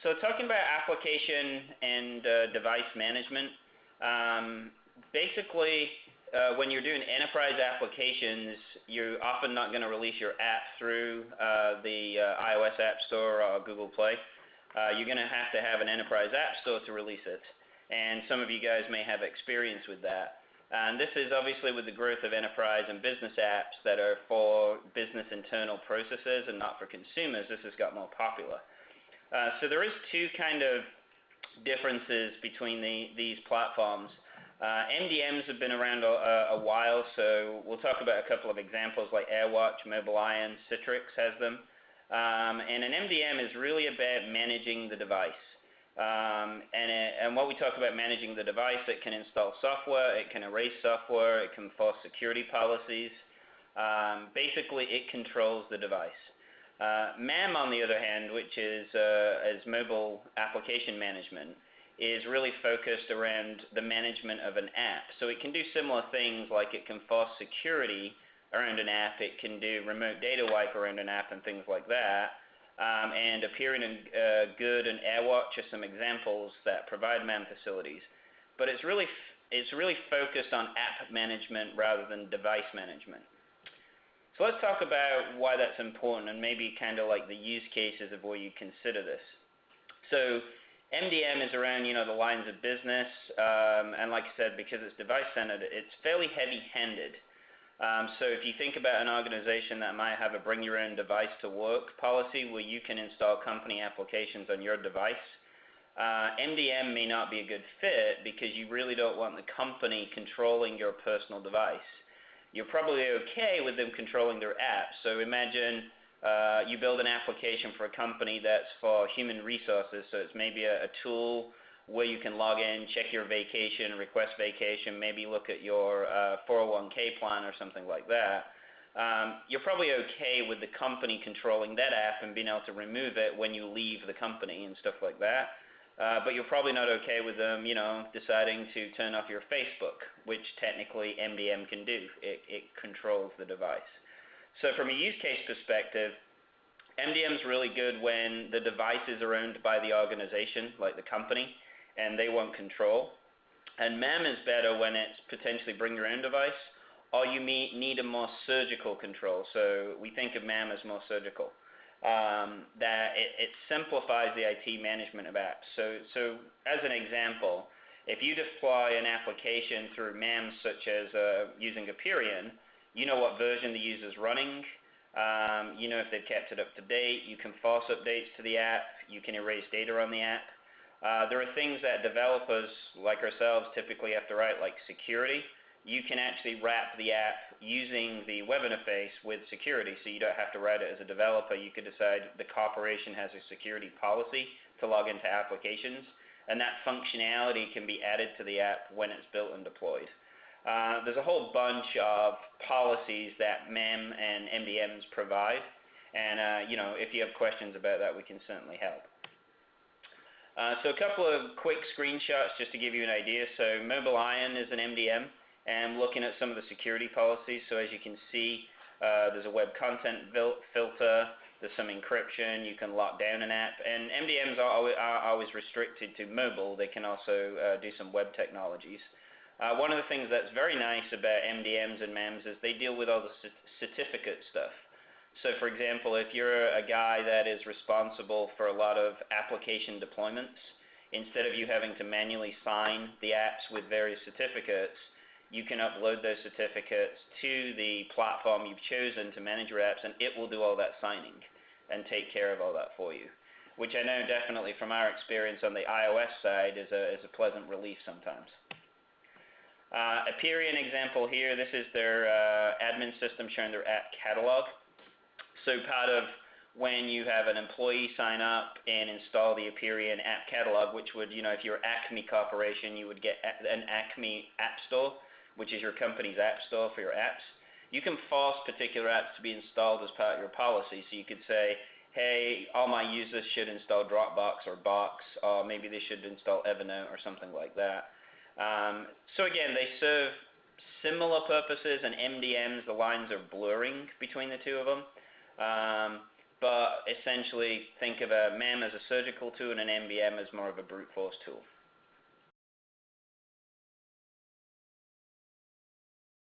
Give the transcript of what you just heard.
So talking about application and device management, basically when you're doing enterprise applications, you're often not going to release your app through the iOS App Store or Google Play. You're going to have an enterprise app store to release it. And some of you guys may have experience with that. And this is obviously with the growth of enterprise and business apps that are for business internal processes and not for consumers, this has got more popular. So there is two kind of differences between these platforms. MDMs have been around a while, so we'll talk about a couple of examples like AirWatch, MobileIron, Citrix has them. And an MDM is really about managing the device. And what we talk about managing the device, it can install software, it can erase software, it can enforce security policies. Basically, it controls the device. MAM, on the other hand, which is mobile application management, is really focused around the management of an app. So it can do similar things like it can enforce security around an app, it can do remote data wipe around an app and things like that. And Appearing and Good and AirWatch are some examples that provide MAM facilities. But it's really focused on app management rather than device management. So let's talk about why that's important and maybe kind of like the use cases of where you consider this. So MDM is around, the lines of business, and like I said, because it's device-centered, it's fairly heavy-handed. So if you think about an organization that might have a bring your own device to work policy where you can install company applications on your device, MDM may not be a good fit because you really don't want the company controlling your personal device. You're probably okay with them controlling their apps. So imagine you build an application for a company that's for human resources, so it's maybe a tool where you can log in, check your vacation, request vacation, maybe look at your 401k plan or something like that. You're probably okay with the company controlling that app and being able to remove it when you leave the company and stuff like that. But you're probably not okay with them, deciding to turn off your Facebook, which technically MDM can do. It controls the device. So from a use case perspective, MDM is really good when the devices are owned by the organization, like the company, and they want control. And MAM is better when it's potentially bring your own device, or you need a more surgical control. So we think of MAM as more surgical. That it simplifies the IT management of apps. So as an example, if you deploy an application through MAM, such as using Appearon, you know what version the user's running, you know if they've kept it up to date, you can force updates to the app, you can erase data on the app. There are things that developers like ourselves typically have to write, like security. You can actually wrap the app using the web interface with security, so you don't have to write it as a developer. You could decide the corporation has a security policy to log into applications, and that functionality can be added to the app when it's built and deployed. There's a whole bunch of policies that MAM and MDMs provide, and if you have questions about that, we can certainly help. So a couple of quick screenshots just to give you an idea. So MobileIron is an MDM, and looking at some of the security policies. So as you can see, there's a web content filter, there's some encryption, you can lock down an app, and MDMs are always restricted to mobile. They can also do some web technologies. One of the things that's very nice about MDMs and MAMs is they deal with all the certificate stuff. So for example, if you're a guy that is responsible for a lot of application deployments, instead of you having to manually sign the apps with various certificates, you can upload those certificates to the platform you've chosen to manage your apps, and it will do all that signing and take care of all that for you, which I know definitely from our experience on the iOS side is a pleasant relief sometimes. Appearon example here, this is their admin system showing their app catalog. So part of when you have an employee sign up and install the Appearon app catalog, which would, if you're Acme Corporation, you would get an Acme App Store, which is your company's app store for your apps. You can force particular apps to be installed as part of your policy. So you could say, hey, all my users should install Dropbox or Box, or maybe they should install Evernote or something like that. So again, they serve similar purposes, and MDMs, the lines are blurring between the two of them. But essentially think of a MEM as a surgical tool and an MBM as more of a brute force tool.